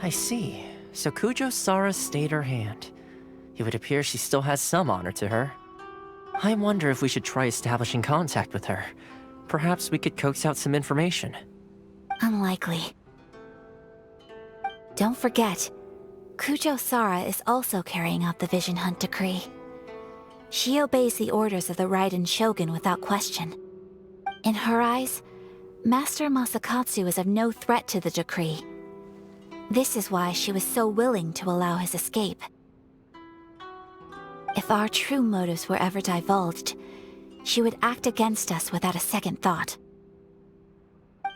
I see. So Kujo Sara stayed her hand. It would appear she still has some honor to her. I wonder if we should try establishing contact with her. Perhaps we could coax out some information. Unlikely. Don't forget, Kujo Sara is also carrying out the Vision Hunt decree. She obeys the orders of the Raiden Shogun without question. In her eyes, Master Masakatsu is of no threat to the decree. This is why she was so willing to allow his escape. If our true motives were ever divulged, she would act against us without a second thought.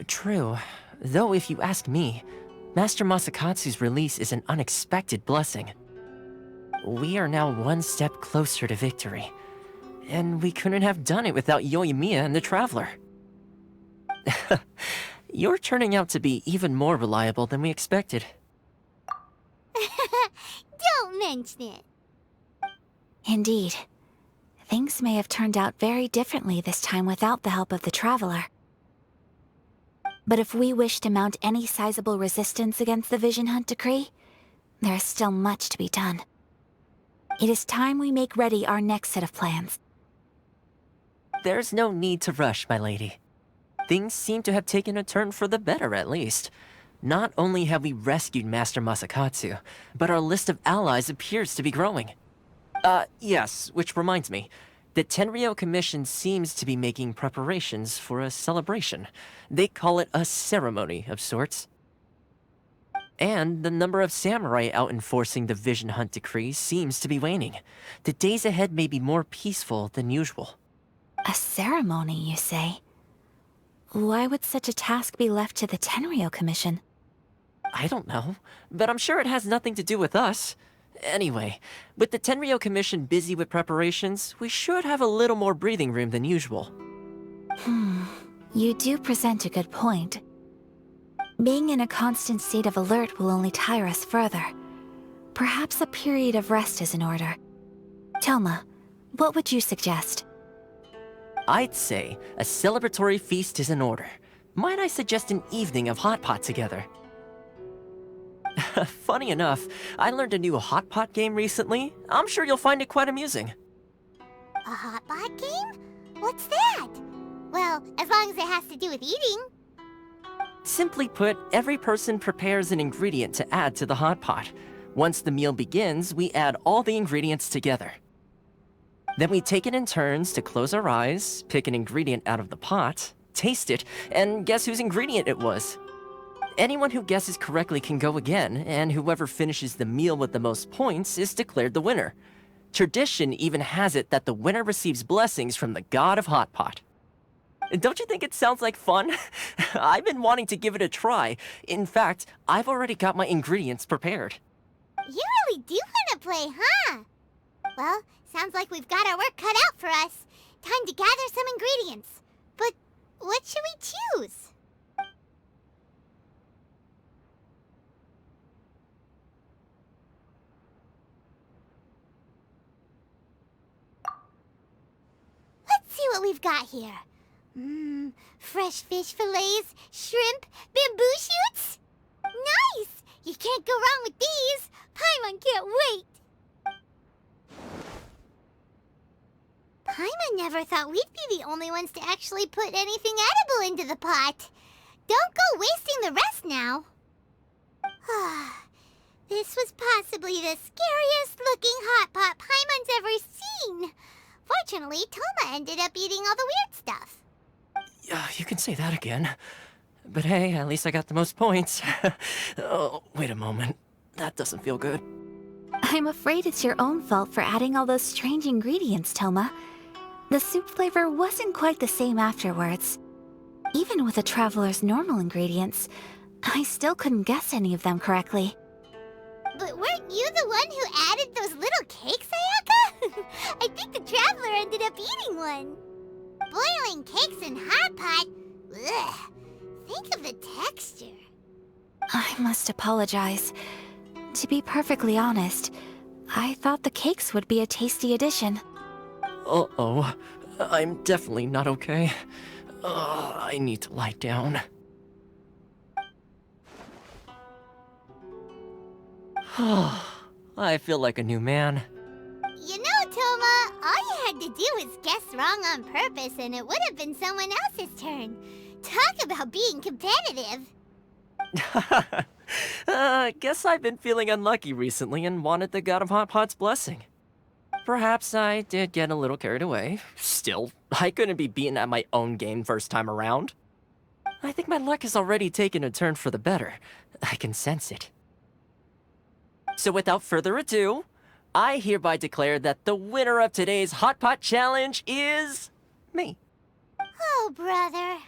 True. Though if you ask me, Master Masakatsu's release is an unexpected blessing. We are now one step closer to victory. And we couldn't have done it without Yoimiya and the Traveler. You're turning out to be even more reliable than we expected. Don't mention it. Indeed. Things may have turned out very differently this time without the help of the Traveler. But if we wish to mount any sizable resistance against the Vision Hunt decree, there is still much to be done. It is time we make ready our next set of plans. There's no need to rush, my lady. Things seem to have taken a turn for the better, at least. Not only have we rescued Master Masakatsu, but our list of allies appears to be growing. Yes, which reminds me. The Tenryou Commission seems to be making preparations for a celebration. They call it a ceremony of sorts. And the number of samurai out enforcing the Vision Hunt decree seems to be waning. The days ahead may be more peaceful than usual. A ceremony, you say? Why would such a task be left to the Tenryou Commission? I don't know, but I'm sure it has nothing to do with us. Anyway, with the Tenryou Commission busy with preparations, we should have a little more breathing room than usual. You do present a good point. Being in a constant state of alert will only tire us further. Perhaps a period of rest is in order. Toma, what would you suggest? I'd say a celebratory feast is in order. Might I suggest an evening of hot pot together? Funny enough, I learned a new hot pot game recently. I'm sure you'll find it quite amusing. A hot pot game? What's that? Well, as long as it has to do with eating. Simply put, every person prepares an ingredient to add to the hot pot. Once the meal begins, we add all the ingredients together. Then we take it in turns to close our eyes, pick an ingredient out of the pot, taste it, and guess whose ingredient it was. Anyone who guesses correctly can go again, and whoever finishes the meal with the most points is declared the winner. Tradition even has it that the winner receives blessings from the god of hot pot. Don't you think it sounds like fun? I've been wanting to give it a try. In fact, I've already got my ingredients prepared. You really do want to play, huh? Well, sounds like we've got our work cut out for us. Time to gather some ingredients. But what should we choose? Let's see what we've got here. Fresh fish fillets, shrimp, bamboo shoots? Nice! You can't go wrong with these. Paimon can't wait. Paimon never thought we'd be the only ones to actually put anything edible into the pot. Don't go wasting the rest now. This was possibly the scariest looking hot pot Paimon's ever seen. Fortunately, Toma ended up eating all the weird stuff. You can say that again. But hey, at least I got the most points. Oh, wait a moment. That doesn't feel good. I'm afraid it's your own fault for adding all those strange ingredients, Toma. The soup flavor wasn't quite the same afterwards. Even with the Traveler's normal ingredients, I still couldn't guess any of them correctly. But weren't you the one who added those little cakes, Ayaka? I think the Traveler ended up eating one. Boiling cakes in hot pot? Ugh. Think of the texture. I must apologize. To be perfectly honest, I thought the cakes would be a tasty addition. Uh-oh. I'm definitely not okay. I need to lie down. I feel like a new man. You know, Toma, all you had to do was guess wrong on purpose and it would have been someone else's turn. Talk about being competitive. Guess I've been feeling unlucky recently and wanted the God of Hot Pot's blessing. Perhaps I did get a little carried away. Still, I couldn't be beaten at my own game first time around. I think my luck has already taken a turn for the better. I can sense it. So without further ado, I hereby declare that the winner of today's Hot Pot Challenge is... me. Oh, brother.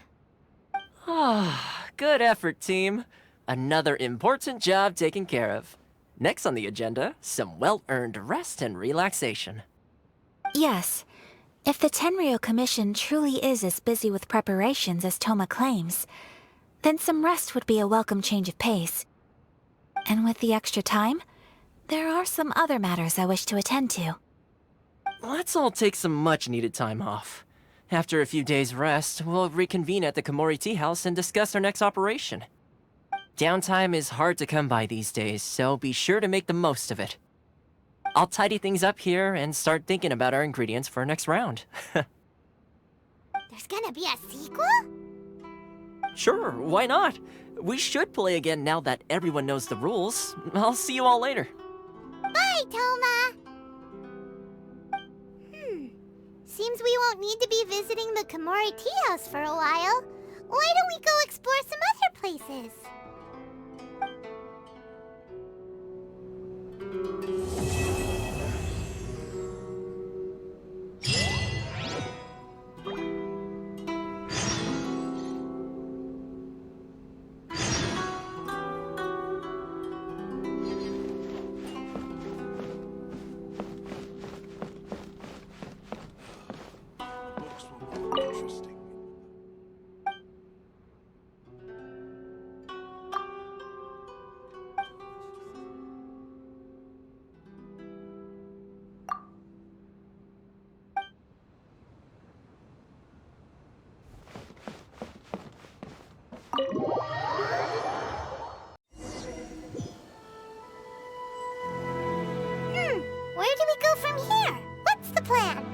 Ah, good effort, team. Another important job taken care of. Next on the agenda, some well-earned rest and relaxation. Yes. If the Tenryou Commission truly is as busy with preparations as Toma claims, then some rest would be a welcome change of pace. And with the extra time, there are some other matters I wish to attend to. Let's all take some much-needed time off. After a few days' rest, we'll reconvene at the Komori Tea House and discuss our next operation. Downtime is hard to come by these days, so be sure to make the most of it. I'll tidy things up here and start thinking about our ingredients for our next round. There's gonna be a sequel? Sure, why not? We should play again now that everyone knows the rules. I'll see you all later. Bye, Toma! Seems we won't need to be visiting the Komori Tea House for a while. Why don't we go explore some other places? Where do we go from here? What's the plan?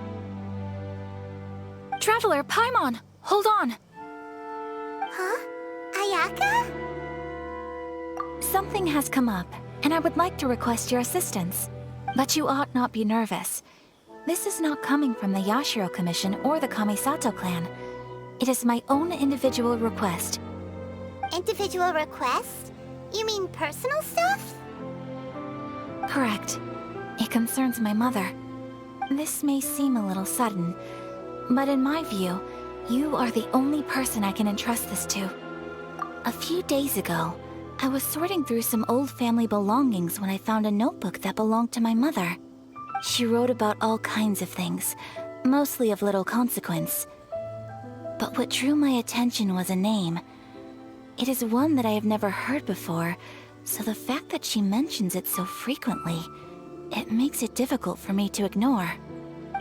Traveler, Paimon, hold on! Huh? Ayaka? Something has come up, and I would like to request your assistance. But you ought not be nervous. This is not coming from the Yashiro Commission or the Kamisato clan. It is my own individual request. Individual request? You mean personal stuff? Correct. It concerns my mother. This may seem a little sudden, but in my view, you are the only person I can entrust this to. A few days ago, I was sorting through some old family belongings when I found a notebook that belonged to my mother. She wrote about all kinds of things, mostly of little consequence. But what drew my attention was a name. It is one that I have never heard before, so the fact that she mentions it so frequently, it makes it difficult for me to ignore.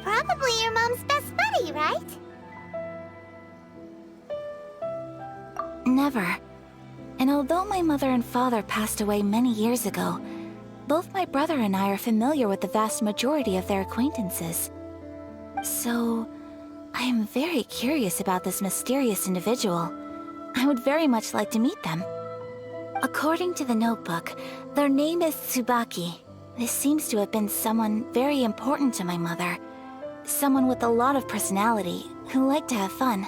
Probably your mom's best buddy, right? Never. And although my mother and father passed away many years ago, both my brother and I are familiar with the vast majority of their acquaintances. So, I am very curious about this mysterious individual. I would very much like to meet them. According to the notebook, their name is Tsubaki. This seems to have been someone very important to my mother. Someone with a lot of personality, who liked to have fun.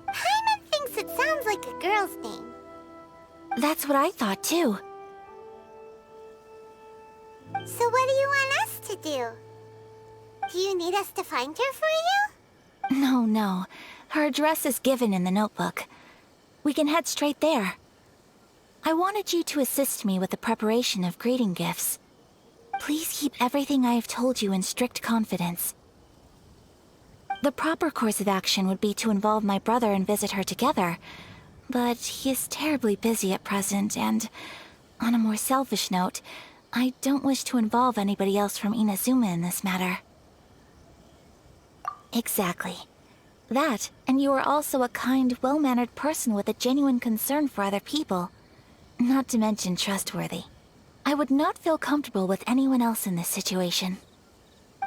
Paimon thinks it sounds like a girl's name. That's what I thought too. So what do you want us to do? Do you need us to find her for you? No. Her address is given in the notebook. We can head straight there. I wanted you to assist me with the preparation of greeting gifts. Please keep everything I have told you in strict confidence. The proper course of action would be to involve my brother and visit her together, but he is terribly busy at present, and on a more selfish note, I don't wish to involve anybody else from Inazuma in this matter. Exactly. That, and you are also a kind, well-mannered person with a genuine concern for other people. Not to mention trustworthy. I would not feel comfortable with anyone else in this situation.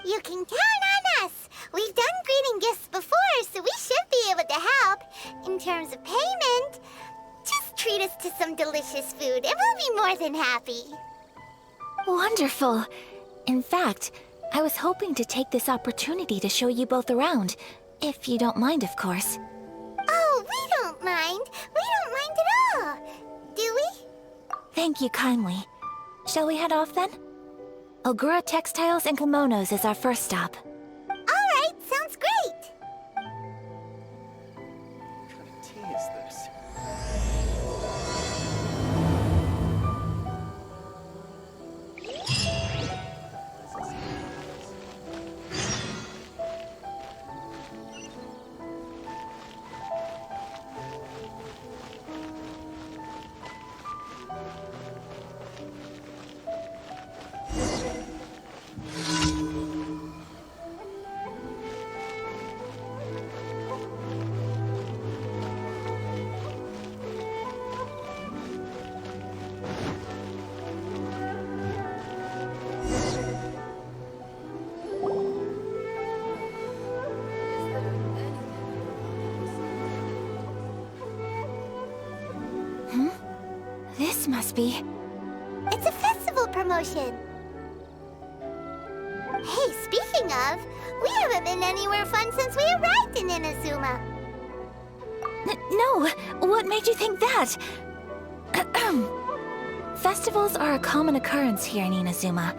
You can count on us. We've done greeting gifts before, so we should be able to help. In terms of payment, just treat us to some delicious food and we'll be more than happy. Wonderful. In fact, I was hoping to take this opportunity to show you both around, if you don't mind, of course. Oh, we don't mind. We don't mind at all. Do we? Thank you kindly. Shall we head off then? Ogura Textiles and Kimonos is our first stop. All right, sounds great. What kind of tea is this? This must be... It's a festival promotion. Hey, speaking of, we haven't been anywhere fun since we arrived in Inazuma. No! What made you think that? Festivals are a common occurrence here in Inazuma.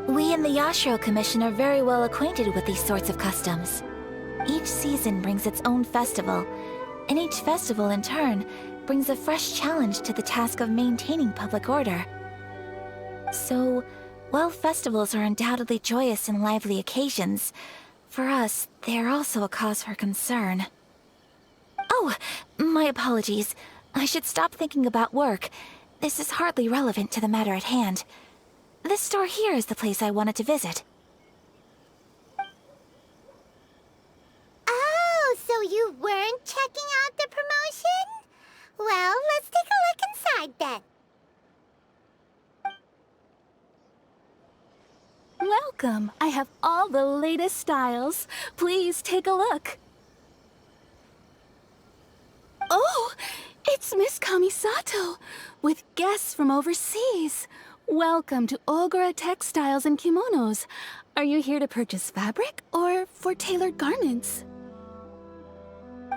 We in the Yashiro Commission are very well acquainted with these sorts of customs. Each season brings its own festival, and each festival in turn brings a fresh challenge to the task of maintaining public order. So, while festivals are undoubtedly joyous and lively occasions, for us, they are also a cause for concern. Oh, my apologies. I should stop thinking about work. This is hardly relevant to the matter at hand. This store here is the place I wanted to visit. Oh, so you weren't checking out the promotion? Well, let's take a look inside then. Welcome! I have all the latest styles. Please take a look. Oh, it's Miss Kamisato, with guests from overseas. Welcome to Ogura Textiles and Kimonos. Are you here to purchase fabric or for tailored garments?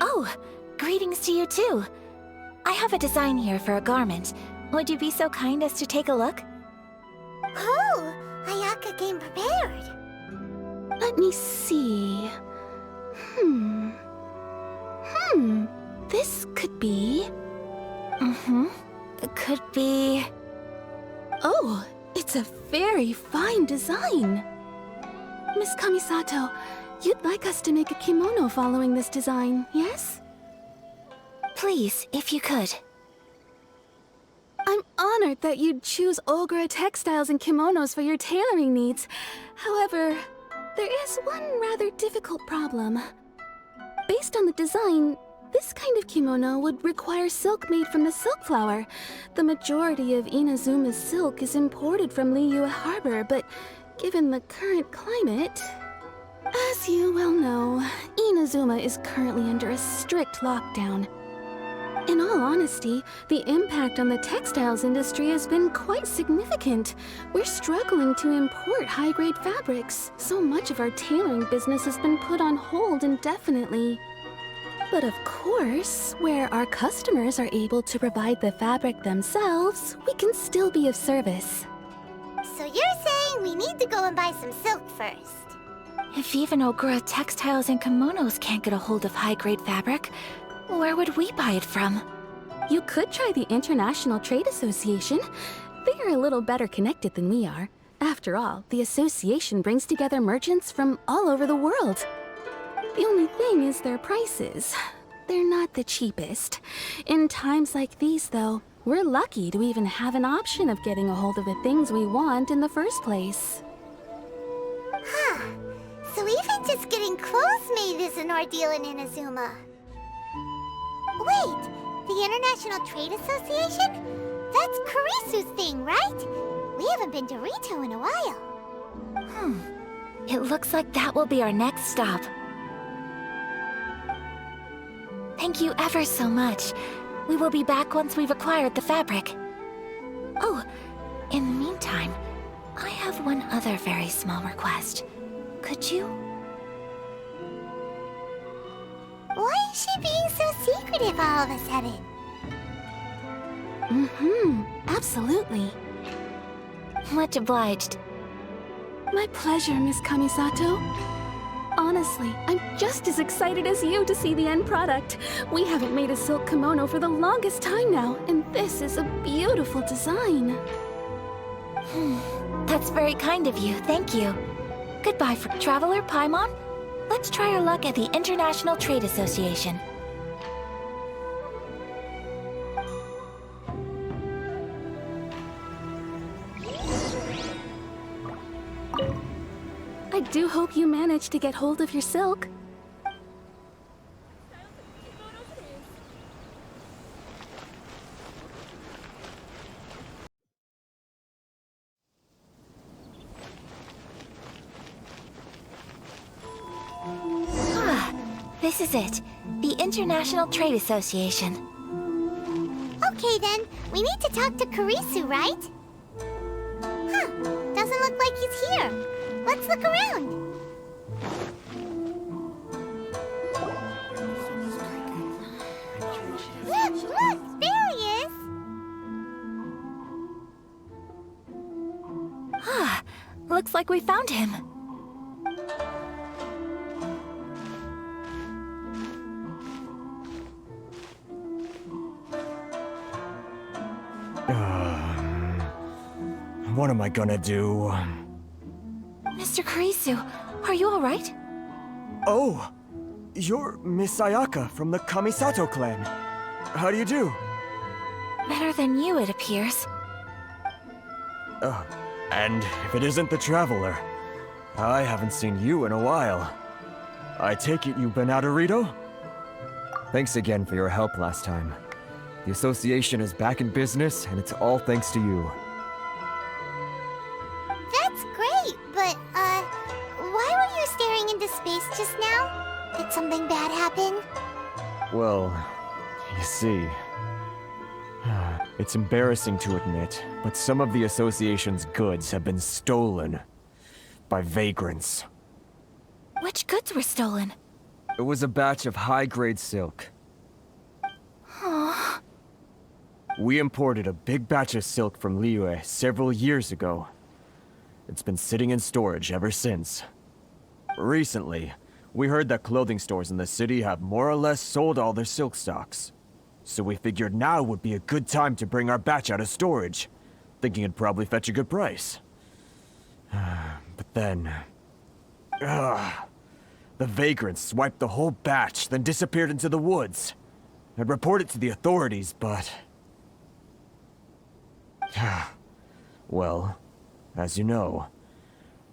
Oh, greetings to you too. I have a design here for a garment. Would you be so kind as to take a look? Oh, Ayaka came prepared. Let me see. This could be... It could be... Oh, it's a very fine design. Miss Kamisato, you'd like us to make a kimono following this design, yes? Please, if you could. I'm honored that you'd choose Ogura Textiles and Kimonos for your tailoring needs. However, there is one rather difficult problem. Based on the design, this kind of kimono would require silk made from the silk flower. The majority of Inazuma's silk is imported from Liyue Harbor, but given the current climate... As you well know, Inazuma is currently under a strict lockdown. In all honesty, the impact on the textiles industry has been quite significant. We're struggling to import high-grade fabrics. So much of our tailoring business has been put on hold indefinitely. But of course, where our customers are able to provide the fabric themselves, we can still be of service. So you're saying we need to go and buy some silk first? If even Ogura Textiles and Kimonos can't get a hold of high-grade fabric, where would we buy it from? You could try the International Trade Association. They are a little better connected than we are. After all, the association brings together merchants from all over the world. The only thing is their prices. They're not the cheapest. In times like these, though, we're lucky to even have an option of getting a hold of the things we want in the first place. Huh. So even just getting clothes made is an ordeal in Inazuma. Wait, the International Trade Association? That's Kurisu's thing, right? We haven't been to Rito in a while. It looks like that will be our next stop. Thank you ever so much. We will be back once we've acquired the fabric. Oh, in the meantime, I have one other very small request. Could you? Why is she being so secretive all of a sudden? Absolutely. Much obliged. My pleasure, Miss Kamisato. Honestly, I'm just as excited as you to see the end product. We haven't made a silk kimono for the longest time now, and this is a beautiful design. That's very kind of you, thank you. Goodbye, Traveler Paimon. Let's try our luck at the International Trade Association. I do hope you managed to get hold of your silk. This is it. The International Trade Association. Okay then, we need to talk to Kurisu, right? Huh, doesn't look like he's here. Let's look around. Look, there he is. Looks like we found him. What am I gonna do? Mr. Kurisu, are you alright? Oh! You're Miss Ayaka from the Kamisato clan. How do you do? Better than you, it appears. And if it isn't the Traveler, I haven't seen you in a while. I take it you've been out of Rito? Thanks again for your help last time. The association is back in business, and it's all thanks to you. That's great, but, why were you staring into space just now? Did something bad happen? Well, you see... It's embarrassing to admit, but some of the association's goods have been stolen by vagrants. Which goods were stolen? It was a batch of high-grade silk. We imported a big batch of silk from Liyue several years ago. It's been sitting in storage ever since. Recently, we heard that clothing stores in the city have more or less sold all their silk stocks. So we figured now would be a good time to bring our batch out of storage, thinking it'd probably fetch a good price. But then... the vagrants swiped the whole batch, then disappeared into the woods. I'd report it to the authorities, but... well, as you know,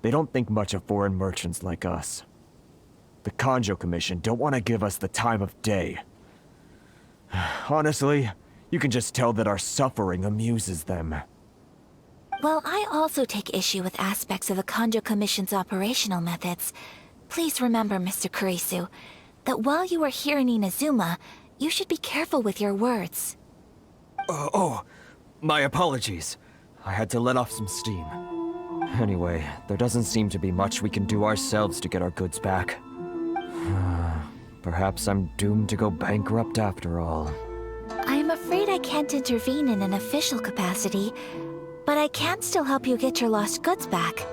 they don't think much of foreign merchants like us. The Kanjo Commission don't want to give us the time of day. Honestly, you can just tell that our suffering amuses them. Well, I also take issue with aspects of the Kanjo Commission's operational methods. Please remember, Mr. Kurisu, that while you are here in Inazuma, you should be careful with your words. My apologies. I had to let off some steam. Anyway, there doesn't seem to be much we can do ourselves to get our goods back. Perhaps I'm doomed to go bankrupt after all. I am afraid I can't intervene in an official capacity, but I can still help you get your lost goods back.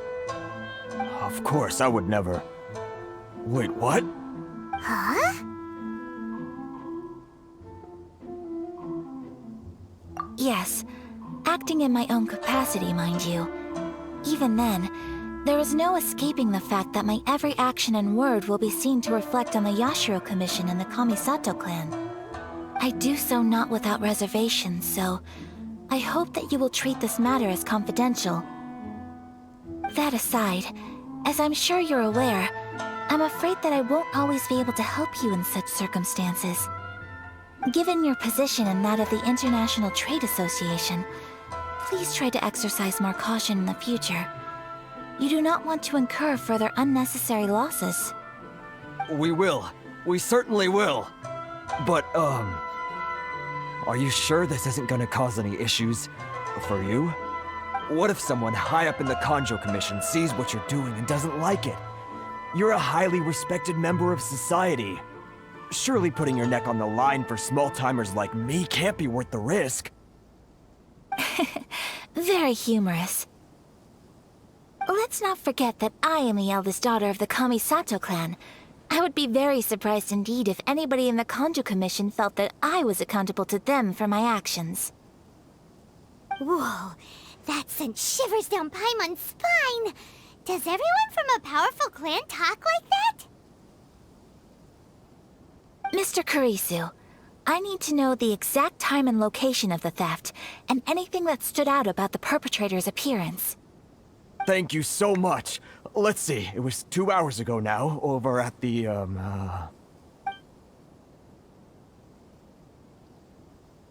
Of course, I would never... Wait, what? Huh? Yes, acting in my own capacity, mind you. Even then, there is no escaping the fact that my every action and word will be seen to reflect on the Yashiro Commission and the Kamisato clan. I do so not without reservations, so I hope that you will treat this matter as confidential. That aside, as I'm sure you're aware, I'm afraid that I won't always be able to help you in such circumstances. Given your position and that of the International Trade Association, please try to exercise more caution in the future. You do not want to incur further unnecessary losses. We will. We certainly will. But, are you sure this isn't gonna cause any issues for you? What if someone high up in the Conjo Commission sees what you're doing and doesn't like it? You're a highly respected member of society. Surely putting your neck on the line for small-timers like me can't be worth the risk. Very humorous. Let's not forget that I am the eldest daughter of the Kamisato clan. I would be very surprised indeed if anybody in the Conjo Commission felt that I was accountable to them for my actions. Whoa, that sent shivers down Paimon's spine. Does everyone from a powerful clan talk like that? Mr. Kurisu, I need to know the exact time and location of the theft, and anything that stood out about the perpetrator's appearance. Thank you so much. Let's see, it was 2 hours ago now, over at the,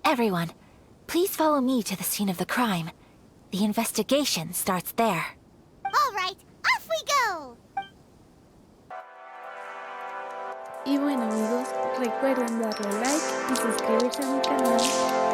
Everyone, please follow me to the scene of the crime. The investigation starts there. All right, off we go! Y bueno amigos, recuerden darle like y suscribirse a mi canal